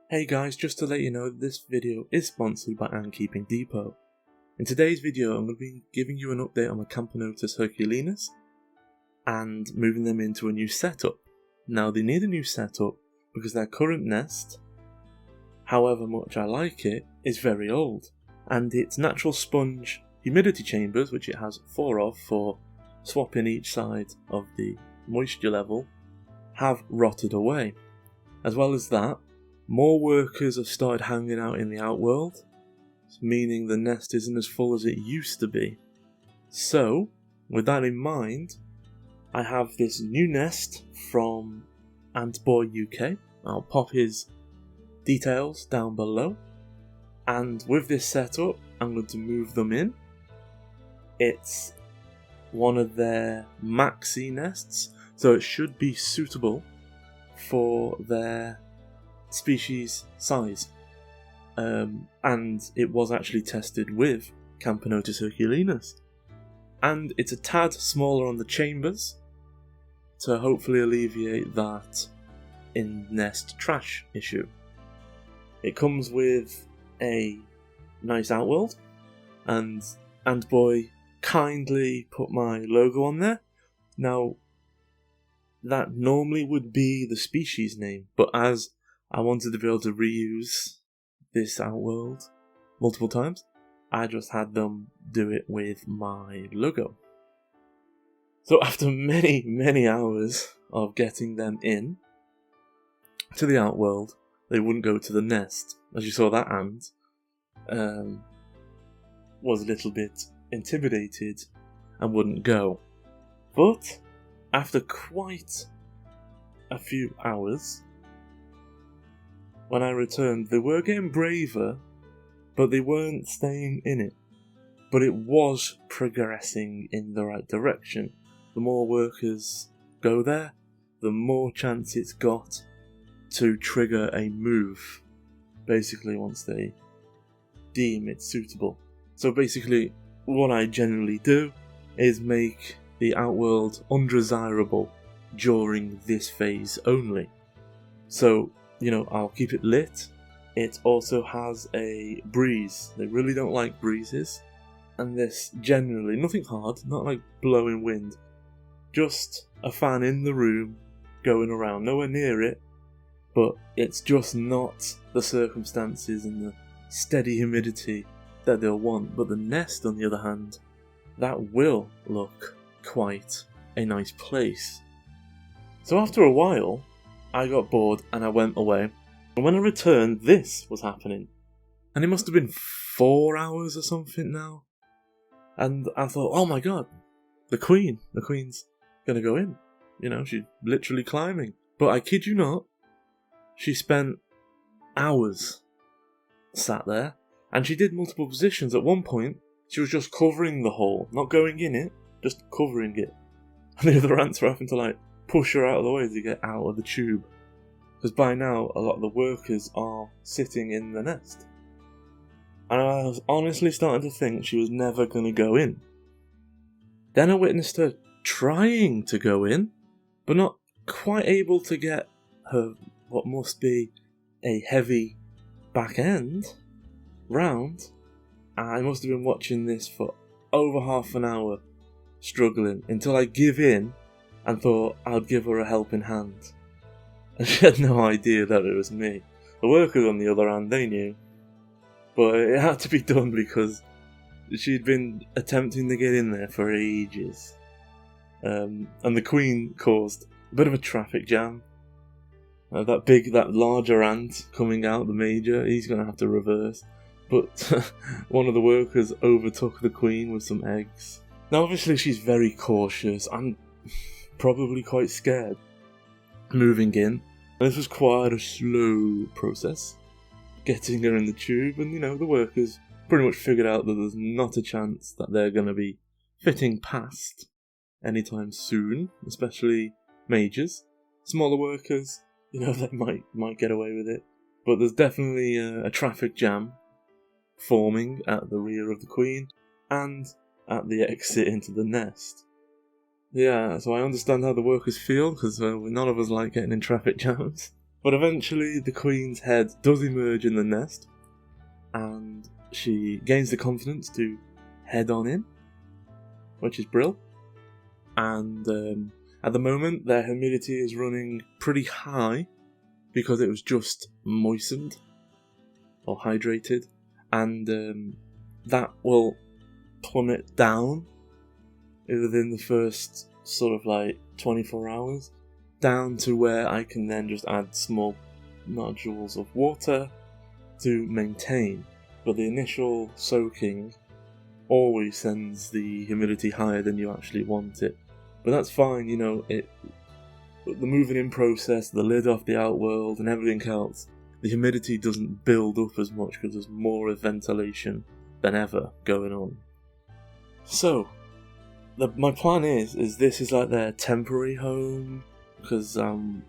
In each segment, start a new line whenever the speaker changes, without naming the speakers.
Hey guys, just to let you know, this video is sponsored by Keeping Depot. In today's video, I'm going to be giving you an update on the Camponotus herculeanus and moving them into a new setup. Now, they need a new setup because their current nest, however much I like it, is very old, and its natural sponge humidity chambers, which it has 4 of for swapping each side of the moisture level, have rotted away. As well as that, more workers have started hanging out in the outworld, meaning the nest isn't as full as it used to be. So, with that in mind, I have this new nest from Antboy UK. I'll pop his details down below. And with this setup, I'm going to move them in. It's one of their maxi nests, so it should be suitable for their species size. And it was actually tested with Camponotus herculeanus. And it's a tad smaller on the chambers to hopefully alleviate that in-nest trash issue. It comes with a nice outworld, and Antboy kindly put my logo on there. Now, that normally would be the species name, but as I wanted to be able to reuse this outworld multiple times, I just had them do it with my logo. So after many hours of getting them in to the outworld, they wouldn't go to the nest. As you saw, that ant was a little bit intimidated and wouldn't go. But after quite a few hours, when I returned, they were getting braver, but they weren't staying in it. But it was progressing in the right direction. The more workers go there, the more chance it's got to trigger a move, basically once they deem it suitable. So basically, what I generally do is make the outworld undesirable during this phase only. So, I'll keep it lit. It also has a breeze. They really don't like breezes. And this generally, nothing hard, not like blowing wind. Just a fan in the room going around, nowhere near it. But it's just not the circumstances and the steady humidity that they'll want. But the nest, on the other hand, that will look quite a nice place. So after a while, I got bored and I went away. And when I returned, this was happening. And it must have been 4 hours or something now. And I thought, oh my god, the queen's gonna go in. She's literally climbing. But I kid you not, she spent hours sat there. And she did multiple positions. At one point, she was just covering the hole, not going in it, just covering it. And the other ants were having to push her out of the way to get out of the tube. Because by now, a lot of the workers are sitting in the nest. And I was honestly starting to think she was never going to go in. Then I witnessed her trying to go in, but not quite able to get her, what must be a heavy back end, round. I must have been watching this for over half an hour, struggling, until I give in and thought I'd give her a helping hand. And she had no idea that it was me. The workers, on the other hand, they knew. But it had to be done because she'd been attempting to get in there for ages. And the queen caused a bit of a traffic jam. That larger ant coming out, the major, he's going to have to reverse. But one of the workers overtook the queen with some eggs. Now obviously she's very cautious and probably quite scared moving in. And this was quite a slow process, getting her in the tube, and the workers pretty much figured out that there's not a chance that they're going to be fitting past anytime soon, especially majors. Smaller workers, they might get away with it. But there's definitely a traffic jam forming at the rear of the queen and at the exit into the nest. Yeah, so I understand how the workers feel, because none of us like getting in traffic jams. But eventually the queen's head does emerge in the nest, and she gains the confidence to head on in, which is brill. And at the moment their humidity is running pretty high because it was just moistened or hydrated, and that will plummet down within the first sort of like 24 hours, down to where I can then just add small nodules of water to maintain. But the initial soaking always sends the humidity higher than you actually want it. But that's fine, you know, the moving in process, the lid off the outworld and everything else, the humidity doesn't build up as much because there's more ventilation than ever going on. So, my plan is this is like their temporary home, because I'm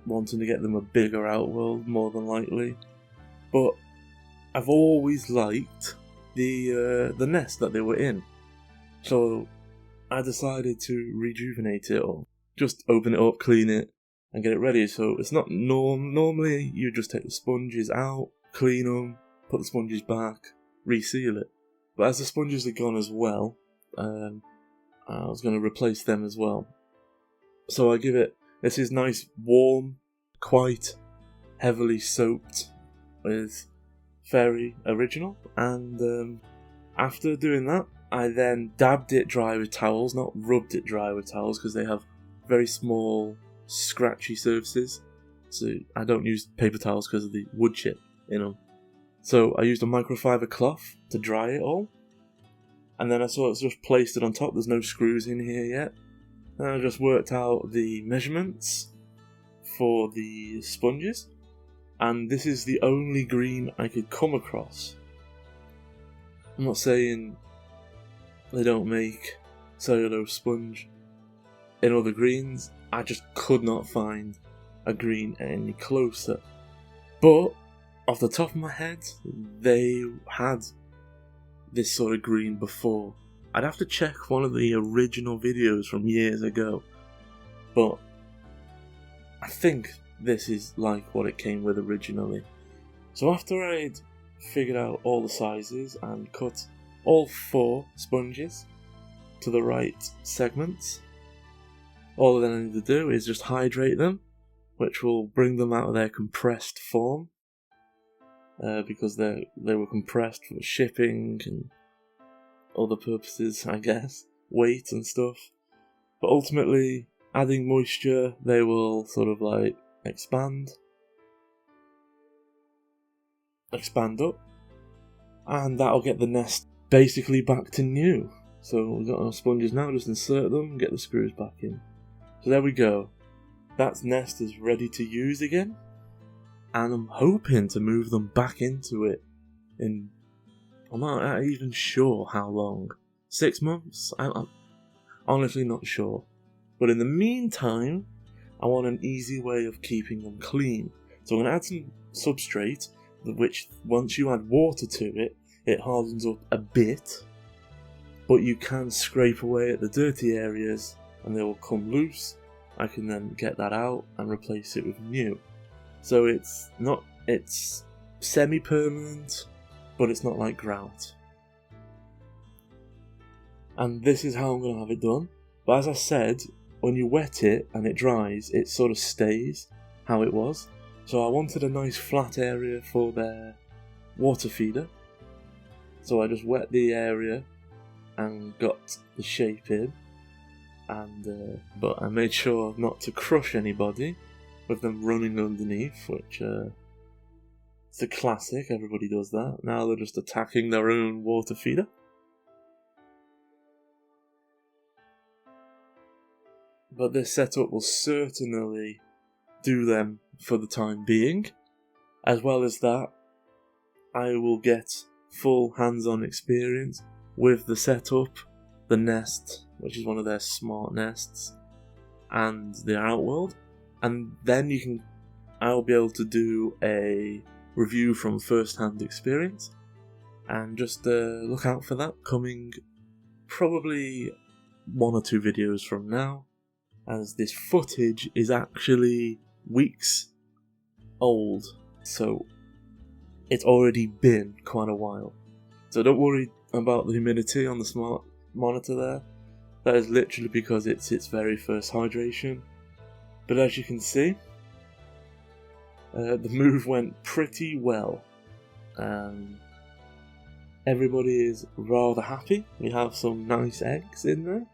wanting to get them a bigger outworld more than likely. But I've always liked the nest that they were in, so I decided to rejuvenate it, or just open it up, clean it, and get it ready. So it's not normally you just take the sponges out, clean them, put the sponges back, reseal it. But as the sponges are gone as well, I was going to replace them as well. So I give it, this is nice, warm, quite heavily soaked with Fairy Original, and after doing that, I then dabbed it dry with towels, not rubbed it dry with towels, because they have very small, scratchy surfaces, so I don't use paper towels because of the wood chip in them. So I used a microfiber cloth to dry it all, and then I sort of just placed it on top. There's no screws in here yet. And I just worked out the measurements for the sponges, and this is the only green I could come across. I'm not saying they don't make cellulose sponge in other greens, I just could not find a green any closer. But off the top of my head, they had this sort of green before. I'd have to check one of the original videos from years ago, but I think this is like what it came with originally. So after I'd figured out all the sizes and cut all 4 sponges to the right segments, all that I need to do is just hydrate them, which will bring them out of their compressed form, because they were compressed for shipping and other purposes, I guess, weight and stuff. But ultimately, adding moisture, they will sort of like expand up, and that'll get the nest basically back to new. So we've got our sponges now, just insert them and get the screws back in. So there we go. That nest is ready to use again, and I'm hoping to move them back into it in, I'm not even sure how long. 6 months? I'm honestly not sure. But in the meantime, I want an easy way of keeping them clean. So I'm going to add some substrate, which once you add water to it, it hardens up a bit. But you can scrape away at the dirty areas and they will come loose. I can then get that out and replace it with new. So it's semi-permanent, but it's not like grout. And this is how I'm going to have it done. But as I said, when you wet it and it dries, it sort of stays how it was. So I wanted a nice flat area for their water feeder. So I just wet the area and got the shape in. And but I made sure not to crush anybody with them running underneath, which it's a classic, everybody does that. Now they're just attacking their own water feeder. But this setup will certainly do them for the time being. As well as that, I will get full hands-on experience with the setup, the nest, which is one of their smart nests, and the outworld. And then I'll be able to do a review from first-hand experience, and just look out for that coming probably 1 or 2 videos from now, as this footage is actually weeks old, so it's already been quite a while. So don't worry about the humidity on the smart monitor there. That is literally because it's its very first hydration. But as you can see, the move went pretty well. Everybody is rather happy. We have some nice eggs in there.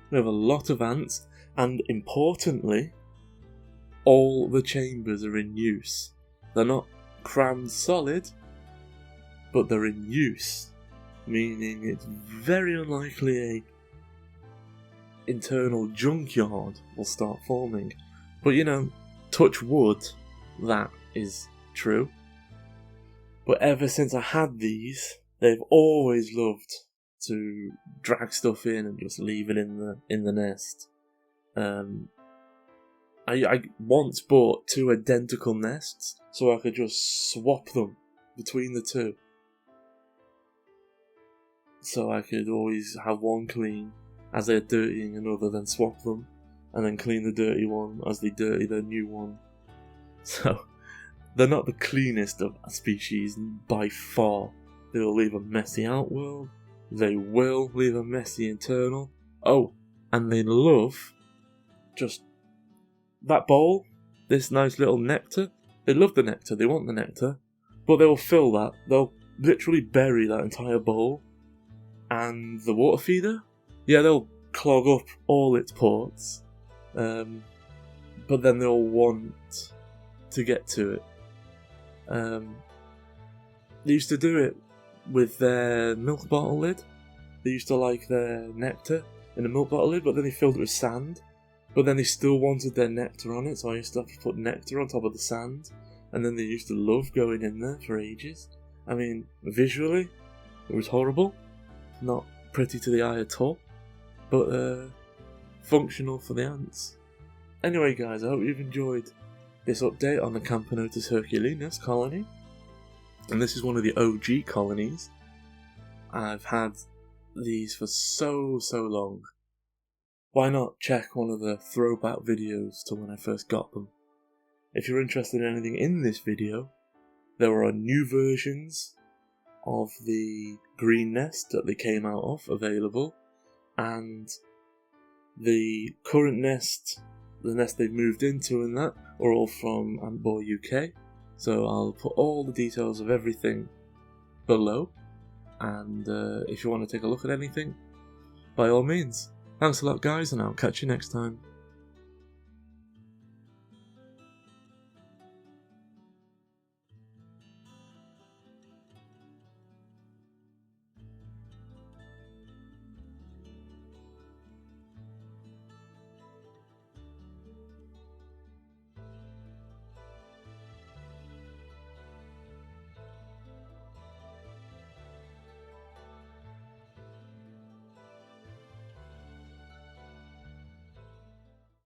We have a lot of ants, and importantly, all the chambers are in use. They're not crammed solid, but they're in use, meaning it's very unlikely a internal junkyard will start forming. But you know, touch wood, that is true. But ever since I had these, they've always loved to drag stuff in and just leave it in the nest. I once bought 2 identical nests so I could just swap them between the 2. So I could always have one clean as they're dirtying another, then swap them, and then clean the dirty one as they dirty the new one. So they're not the cleanest of species by far. They will leave a messy outworld. They will leave a messy internal. Oh, and they love just that bowl, this nice little nectar. They love the nectar, they want the nectar, but they will fill that. They'll literally bury that entire bowl. And the water feeder, yeah, they'll clog up all its ports, but then they'll want to get to it. They used to do it with their milk bottle lid. They used to like their nectar in a milk bottle lid, but then they filled it with sand. But then they still wanted their nectar on it, so I used to have to put nectar on top of the sand. And then they used to love going in there for ages. I mean, visually, it was horrible. Not pretty to the eye at all, but functional for the ants. Anyway guys, I hope you've enjoyed this update on the Camponotus herculeanus colony. And this is one of the OG colonies. I've had these for so long. Why not check one of the throwback videos to when I first got them? If you're interested in anything in this video, there are new versions of the green nest that they came out of available, and the current nest, the nest they've moved into and that, are all from Antboy UK. So I'll put all the details of everything below, and if you want to take a look at anything, by all means. Thanks a lot guys, and I'll catch you next time.